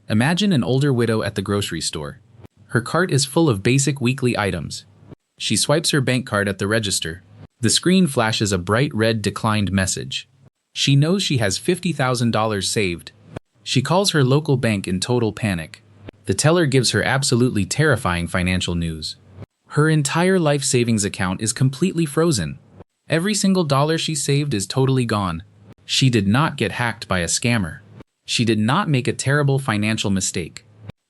Imagine an older widow at the grocery store. Her cart is full of basic weekly items. She swipes her bank card at the register. The screen flashes a bright red declined message. She knows she has $50,000 saved. She calls her local bank in total panic. The teller gives her absolutely terrifying financial news. Her entire life savings account is completely frozen. Every single dollar she saved is totally gone. She did not get hacked by a scammer. She did not make a terrible financial mistake.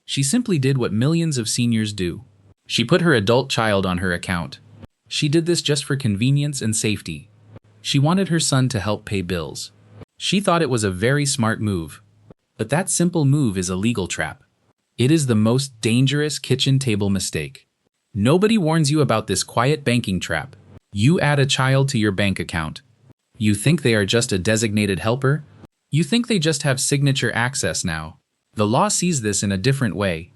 She simply did what millions of seniors do. She put her adult child on her account. She did this just for convenience and safety. She wanted her son to help pay bills. She thought it was a very smart move. But that simple move is a legal trap. It is the most dangerous kitchen table mistake. Nobody warns you about this quiet banking trap. You add a child to your bank account. You think they are just a designated helper? You think they just have signature access now. The law sees this in a different way.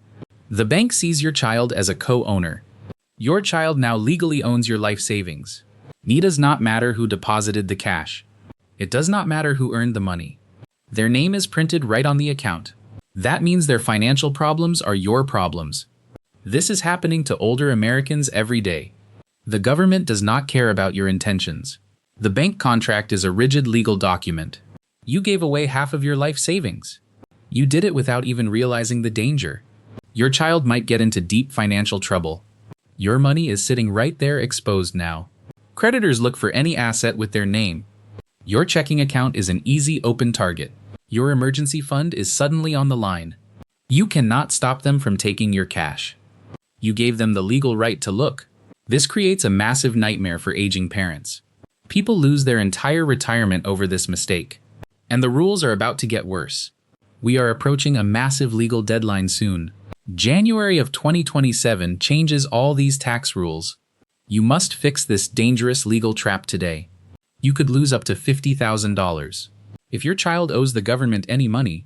The bank sees your child as a co-owner. Your child now legally owns your life savings. It does not matter who deposited the cash. It does not matter who earned the money. Their name is printed right on the account. That means their financial problems are your problems. This is happening to older Americans every day. The government does not care about your intentions. The bank contract is a rigid legal document. You gave away half of your life savings. You did it without even realizing the danger. Your child might get into deep financial trouble. Your money is sitting right there exposed now. Creditors look for any asset with their name. Your checking account is an easy open target. Your emergency fund is suddenly on the line. You cannot stop them from taking your cash. You gave them the legal right to look. This creates a massive nightmare for aging parents. People lose their entire retirement over this mistake. And the rules are about to get worse. We are approaching a massive legal deadline soon. January of 2027 changes all these tax rules. You must fix this dangerous legal trap today. You could lose up to $50,000. If your child owes the government any money,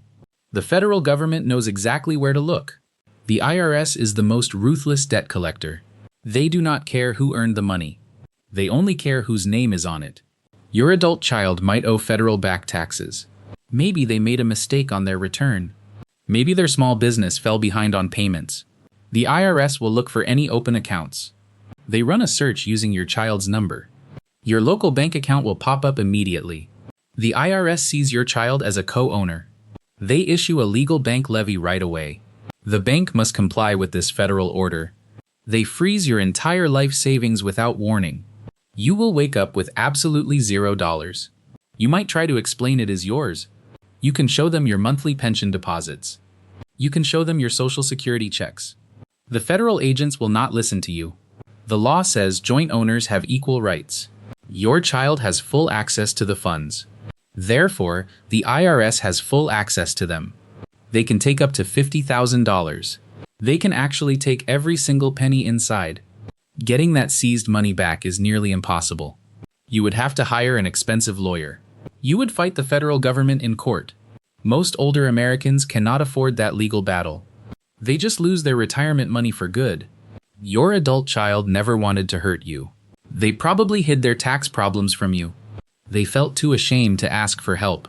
the federal government knows exactly where to look. The IRS is the most ruthless debt collector. They do not care who earned the money. They only care whose name is on it. Your adult child might owe federal back taxes. Maybe they made a mistake on their return. Maybe their small business fell behind on payments. The IRS will look for any open accounts. They run a search using your child's number. Your local bank account will pop up immediately. The IRS sees your child as a co-owner. They issue a legal bank levy right away. The bank must comply with this federal order. They freeze your entire life savings without warning. You will wake up with absolutely $0. You might try to explain it is yours. You can show them your monthly pension deposits. You can show them your Social Security checks. The federal agents will not listen to you. The law says joint owners have equal rights. Your child has full access to the funds. Therefore, the IRS has full access to them. They can take up to $50,000. They can actually take every single penny inside. Getting that seized money back is nearly impossible. You would have to hire an expensive lawyer. You would fight the federal government in court. Most older Americans cannot afford that legal battle. They just lose their retirement money for good. Your adult child never wanted to hurt you. They probably hid their tax problems from you. They felt too ashamed to ask for help.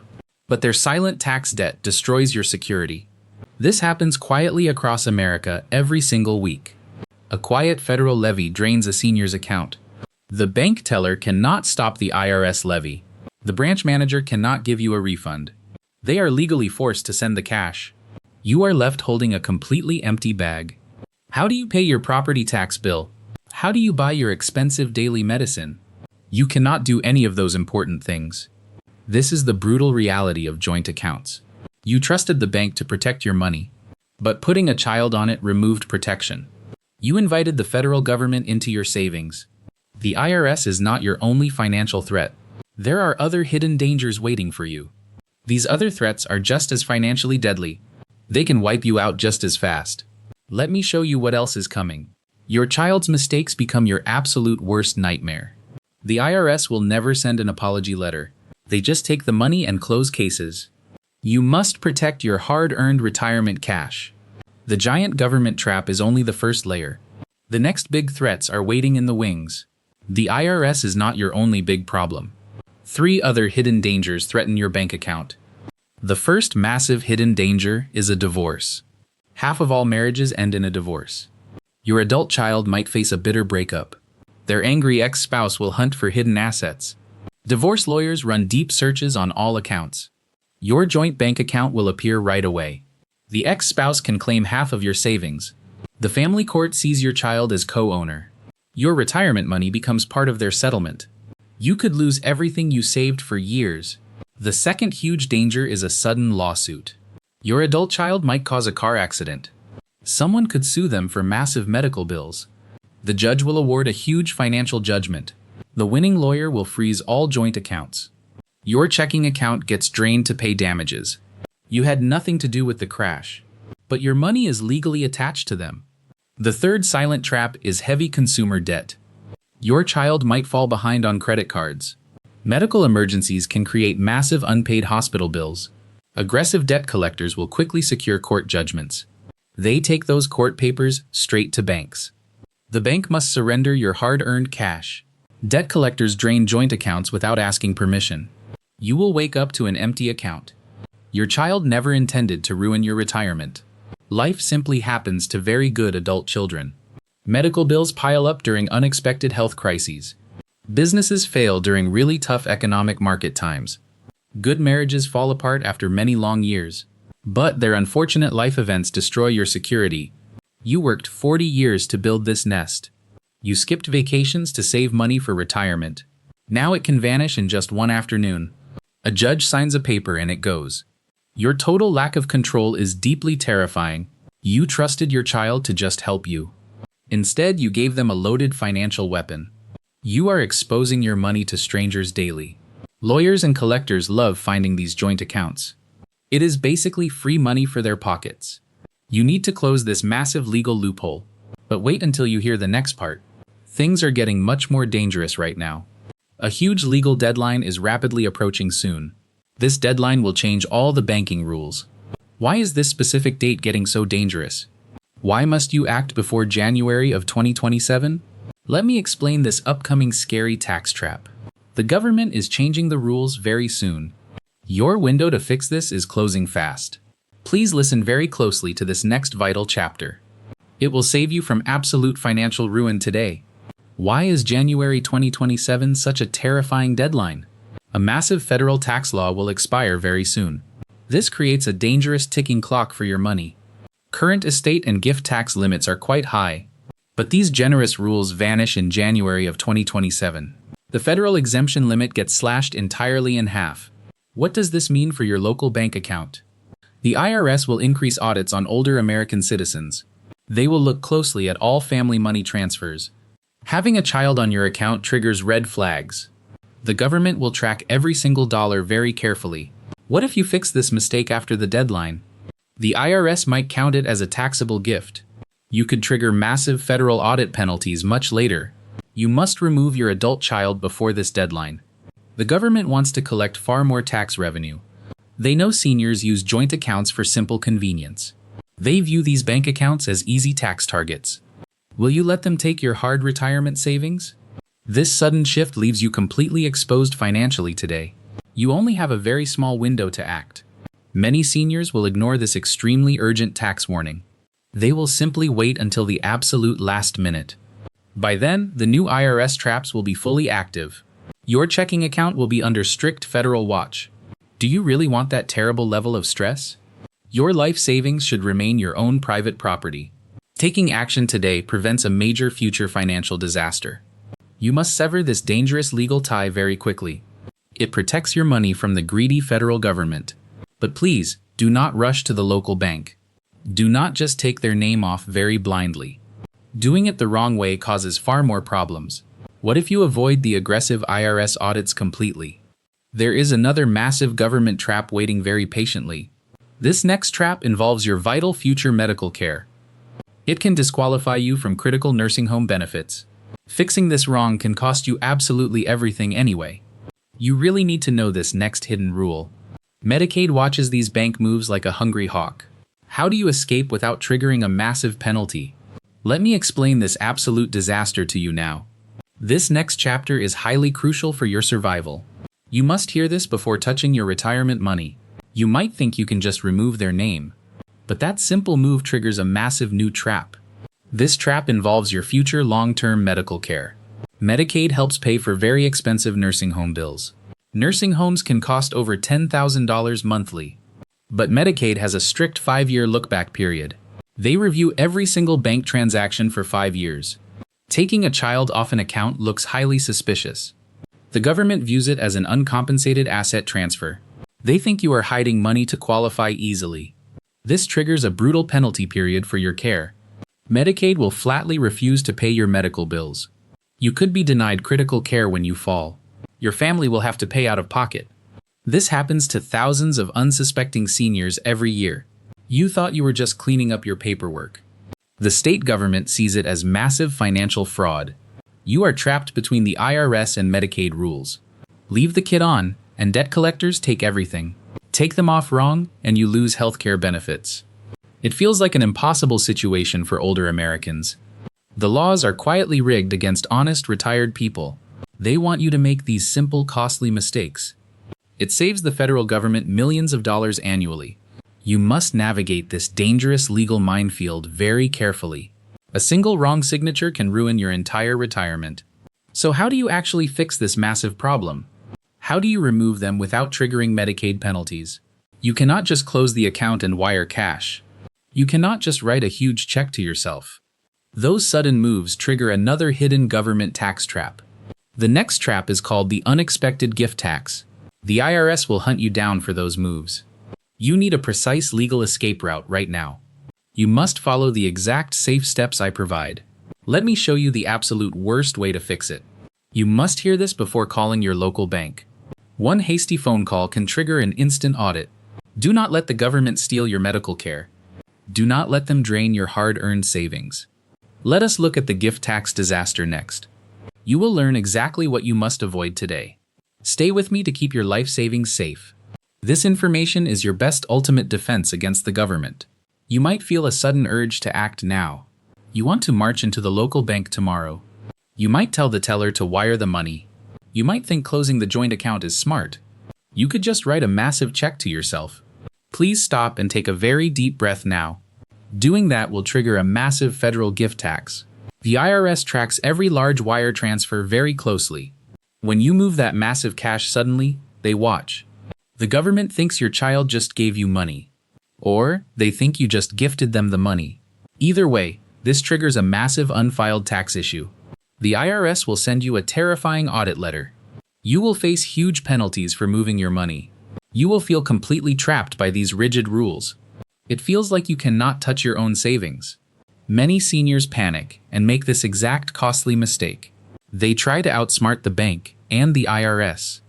But their silent tax debt destroys your security. This happens quietly across America every single week. A quiet federal levy drains a senior's account. The bank teller cannot stop the IRS levy. The branch manager cannot give you a refund. They are legally forced to send the cash. You are left holding a completely empty bag. How do you pay your property tax bill? How do you buy your expensive daily medicine? You cannot do any of those important things. This is the brutal reality of joint accounts. You trusted the bank to protect your money, but putting a child on it removed protection. You invited the federal government into your savings. The IRS is not your only financial threat. There are other hidden dangers waiting for you. These other threats are just as financially deadly. They can wipe you out just as fast. Let me show you what else is coming. Your child's mistakes become your absolute worst nightmare. The IRS will never send an apology letter. They just take the money and close cases. You must protect your hard-earned retirement cash. The giant government trap is only the first layer. The next big threats are waiting in the wings. The IRS is not your only big problem. 3 other hidden dangers threaten your bank account. The first massive hidden danger is a divorce. Half of all marriages end in a divorce. Your adult child might face a bitter breakup. Their angry ex-spouse will hunt for hidden assets. Divorce lawyers run deep searches on all accounts. Your joint bank account will appear right away. The ex-spouse can claim half of your savings. The family court sees your child as co-owner. Your retirement money becomes part of their settlement. You could lose everything you saved for years. The second huge danger is a sudden lawsuit. Your adult child might cause a car accident. Someone could sue them for massive medical bills. The judge will award a huge financial judgment. The winning lawyer will freeze all joint accounts. Your checking account gets drained to pay damages. You had nothing to do with the crash, but your money is legally attached to them. The third silent trap is heavy consumer debt. Your child might fall behind on credit cards. Medical emergencies can create massive unpaid hospital bills. Aggressive debt collectors will quickly secure court judgments. They take those court papers straight to banks. The bank must surrender your hard-earned cash. Debt collectors drain joint accounts without asking permission. You will wake up to an empty account. Your child never intended to ruin your retirement. Life simply happens to very good adult children. Medical bills pile up during unexpected health crises. Businesses fail during really tough economic market times. Good marriages fall apart after many long years. But their unfortunate life events destroy your security. You worked 40 years to build this nest. You skipped vacations to save money for retirement. Now it can vanish in just one afternoon. A judge signs a paper and it goes. Your total lack of control is deeply terrifying. You trusted your child to just help you. Instead, you gave them a loaded financial weapon. You are exposing your money to strangers daily. Lawyers and collectors love finding these joint accounts. It is basically free money for their pockets. You need to close this massive legal loophole. But wait until you hear the next part. Things are getting much more dangerous right now. A huge legal deadline is rapidly approaching soon. This deadline will change all the banking rules. Why is this specific date getting so dangerous? Why must you act before January of 2027? Let me explain this upcoming scary tax trap. The government is changing the rules very soon. Your window to fix this is closing fast. Please listen very closely to this next vital chapter. It will save you from absolute financial ruin today. Why is January 2027 such a terrifying deadline? A massive federal tax law will expire very soon. This creates a dangerous ticking clock for your money. Current estate and gift tax limits are quite high, but these generous rules vanish in January of 2027. The federal exemption limit gets slashed entirely in half. What does this mean for your local bank account? The IRS will increase audits on older American citizens. They will look closely at all family money transfers. Having a child on your account triggers red flags. The government will track every single dollar very carefully. What if you fix this mistake after the deadline? The IRS might count it as a taxable gift. You could trigger massive federal audit penalties much later. You must remove your adult child before this deadline. The government wants to collect far more tax revenue. They know seniors use joint accounts for simple convenience. They view these bank accounts as easy tax targets. Will you let them take your hard retirement savings? This sudden shift leaves you completely exposed financially today. You only have a very small window to act. Many seniors will ignore this extremely urgent tax warning. They will simply wait until the absolute last minute. By then, the new IRS traps will be fully active. Your checking account will be under strict federal watch. Do you really want that terrible level of stress? Your life savings should remain your own private property. Taking action today prevents a major future financial disaster. You must sever this dangerous legal tie very quickly. It protects your money from the greedy federal government. But please, do not rush to the local bank. Do not just take their name off very blindly. Doing it the wrong way causes far more problems. What if you avoid the aggressive IRS audits completely? There is another massive government trap waiting very patiently. This next trap involves your vital future medical care. It can disqualify you from critical nursing home benefits. Fixing this wrong can cost you absolutely everything anyway. You really need to know this next hidden rule. Medicaid watches these bank moves like a hungry hawk. How do you escape without triggering a massive penalty? Let me explain this absolute disaster to you now. This next chapter is highly crucial for your survival. You must hear this before touching your retirement money. You might think you can just remove their name, but that simple move triggers a massive new trap. This trap involves your future long-term medical care. Medicaid helps pay for very expensive nursing home bills. Nursing homes can cost over $10,000 monthly. But Medicaid has a strict 5-year look-back period. They review every single bank transaction for 5 years. Taking a child off an account looks highly suspicious. The government views it as an uncompensated asset transfer. They think you are hiding money to qualify easily. This triggers a brutal penalty period for your care. Medicaid will flatly refuse to pay your medical bills. You could be denied critical care when you fall. Your family will have to pay out of pocket. This happens to thousands of unsuspecting seniors every year. You thought you were just cleaning up your paperwork. The state government sees it as massive financial fraud. You are trapped between the IRS and Medicaid rules. Leave the kid on, and debt collectors take everything. Take them off wrong, and you lose healthcare benefits. It feels like an impossible situation for older Americans. The laws are quietly rigged against honest, retired people. They want you to make these simple, costly mistakes. It saves the federal government millions of dollars annually. You must navigate this dangerous legal minefield very carefully. A single wrong signature can ruin your entire retirement. So how do you actually fix this massive problem? How do you remove them without triggering Medicaid penalties? You cannot just close the account and wire cash. You cannot just write a huge check to yourself. Those sudden moves trigger another hidden government tax trap. The next trap is called the unexpected gift tax. The IRS will hunt you down for those moves. You need a precise legal escape route right now. You must follow the exact safe steps I provide. Let me show you the absolute worst way to fix it. You must hear this before calling your local bank. One hasty phone call can trigger an instant audit. Do not let the government steal your medical care. Do not let them drain your hard-earned savings. Let us look at the gift tax disaster next. You will learn exactly what you must avoid today. Stay with me to keep your life savings safe. This information is your best ultimate defense against the government. You might feel a sudden urge to act now. You want to march into the local bank tomorrow. You might tell the teller to wire the money. You might think closing the joint account is smart. You could just write a massive check to yourself. Please stop and take a very deep breath now. Doing that will trigger a massive federal gift tax. The IRS tracks every large wire transfer very closely. When you move that massive cash suddenly, they watch. The government thinks your child just gave you money. Or they think you just gifted them the money. Either way, this triggers a massive unfiled tax issue. The IRS will send you a terrifying audit letter. You will face huge penalties for moving your money. You will feel completely trapped by these rigid rules. It feels like you cannot touch your own savings. Many seniors panic and make this exact costly mistake. They try to outsmart the bank and the IRS.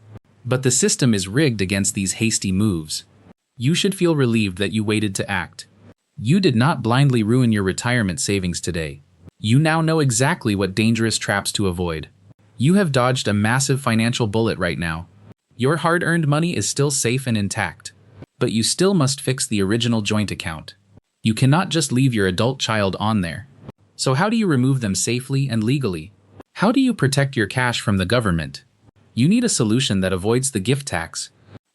But the system is rigged against these hasty moves. You should feel relieved that you waited to act. You did not blindly ruin your retirement savings today. You now know exactly what dangerous traps to avoid. You have dodged a massive financial bullet right now. Your hard-earned money is still safe and intact. But you still must fix the original joint account. You cannot just leave your adult child on there. So how do you remove them safely and legally? How do you protect your cash from the government? You need a solution that avoids the gift tax.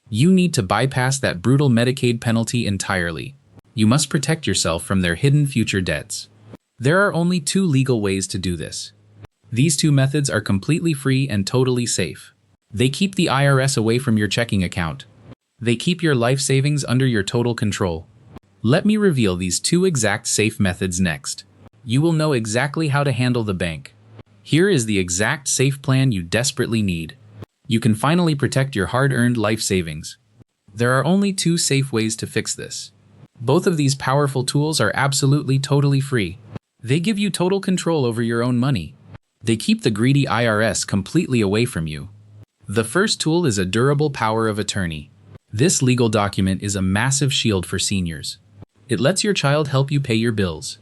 You need to bypass that brutal Medicaid penalty entirely. You must protect yourself from their hidden future debts. There are only 2 legal ways to do this. These 2 methods are completely free and totally safe. They keep the IRS away from your checking account. They keep your life savings under your total control. Let me reveal these 2 exact safe methods next. You will know exactly how to handle the bank. Here is the exact safe plan you desperately need. You can finally protect your hard-earned life savings. There are only 2 safe ways to fix this. Both of these powerful tools are absolutely totally free. They give you total control over your own money. They keep the greedy IRS completely away from you. The first tool is a durable power of attorney. This legal document is a massive shield for seniors. It lets your child help you pay your bills.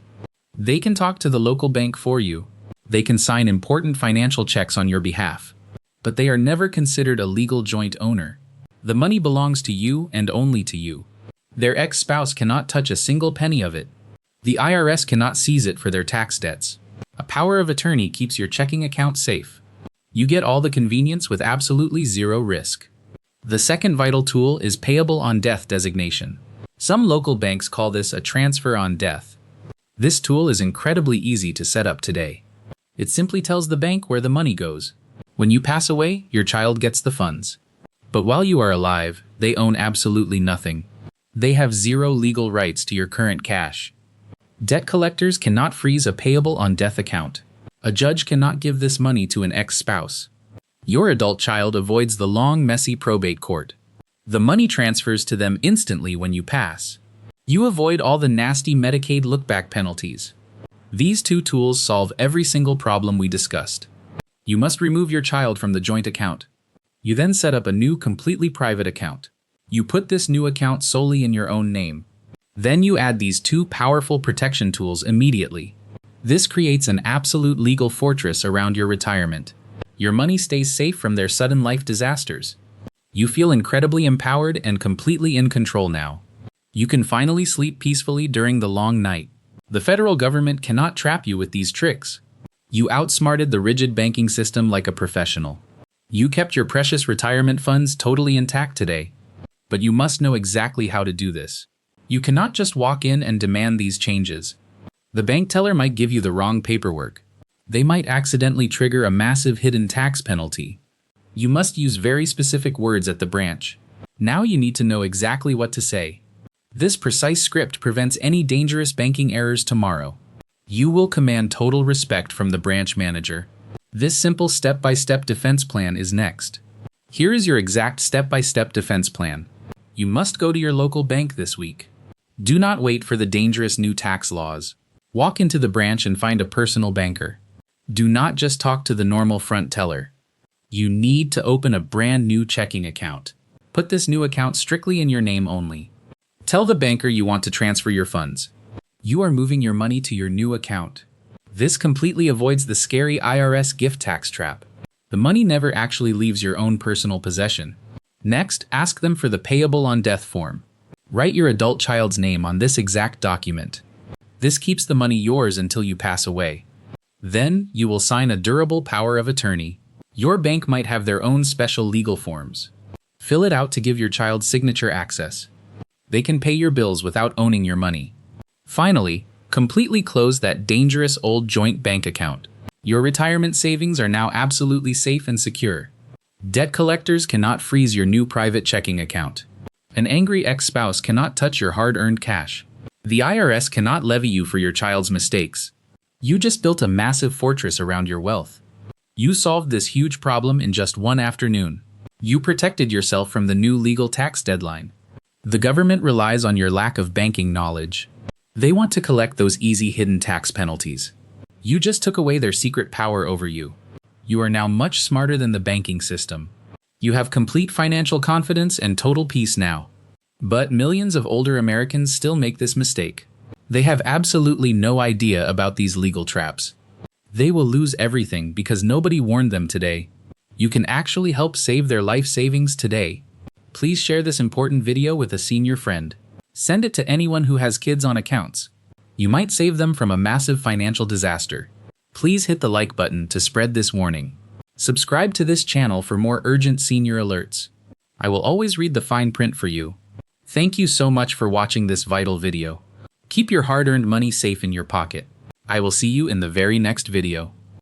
They can talk to the local bank for you. They can sign important financial checks on your behalf. But they are never considered a legal joint owner. The money belongs to you and only to you. Their ex-spouse cannot touch a single penny of it. The IRS cannot seize it for their tax debts. A power of attorney keeps your checking account safe. You get all the convenience with absolutely zero risk. The second vital tool is payable on death designation. Some local banks call this a transfer on death. This tool is incredibly easy to set up today. It simply tells the bank where the money goes. When you pass away, your child gets the funds. But while you are alive, they own absolutely nothing. They have zero legal rights to your current cash. Debt collectors cannot freeze a payable on death account. A judge cannot give this money to an ex-spouse. Your adult child avoids the long, messy probate court. The money transfers to them instantly when you pass. You avoid all the nasty Medicaid look-back penalties. These two tools solve every single problem we discussed. You must remove your child from the joint account. You then set up a new, completely private account. You put this new account solely in your own name. Then you add these two powerful protection tools immediately. This creates an absolute legal fortress around your retirement. Your money stays safe from their sudden life disasters. You feel incredibly empowered and completely in control now. You can finally sleep peacefully during the long night. The federal government cannot trap you with these tricks. You outsmarted the rigid banking system like a professional. You kept your precious retirement funds totally intact today. But you must know exactly how to do this. You cannot just walk in and demand these changes. The bank teller might give you the wrong paperwork. They might accidentally trigger a massive hidden tax penalty. You must use very specific words at the branch. Now you need to know exactly what to say. This precise script prevents any dangerous banking errors tomorrow. You will command total respect from the branch manager. This simple step-by-step defense plan is next. Here is your exact step-by-step defense plan. You must go to your local bank this week. Do not wait for the dangerous new tax laws. Walk into the branch and find a personal banker. Do not just talk to the normal front teller. You need to open a brand new checking account. Put this new account strictly in your name only. Tell the banker you want to transfer your funds. You are moving your money to your new account. This completely avoids the scary IRS gift tax trap. The money never actually leaves your own personal possession. Next, ask them for the payable on death form. Write your adult child's name on this exact document. This keeps the money yours until you pass away. Then, you will sign a durable power of attorney. Your bank might have their own special legal forms. Fill it out to give your child signature access. They can pay your bills without owning your money. Finally, completely close that dangerous old joint bank account. Your retirement savings are now absolutely safe and secure. Debt collectors cannot freeze your new private checking account. An angry ex-spouse cannot touch your hard-earned cash. The IRS cannot levy you for your child's mistakes. You just built a massive fortress around your wealth. You solved this huge problem in just one afternoon. You protected yourself from the new legal tax deadline. The government relies on your lack of banking knowledge. They want to collect those easy hidden tax penalties. You just took away their secret power over you. You are now much smarter than the banking system. You have complete financial confidence and total peace now. But millions of older Americans still make this mistake. They have absolutely no idea about these legal traps. They will lose everything because nobody warned them today. You can actually help save their life savings today. Please share this important video with a senior friend. Send it to anyone who has kids on accounts. You might save them from a massive financial disaster. Please hit the like button to spread this warning. Subscribe to this channel for more urgent senior alerts. I will always read the fine print for you. Thank you so much for watching this vital video. Keep your hard-earned money safe in your pocket. I will see you in the very next video.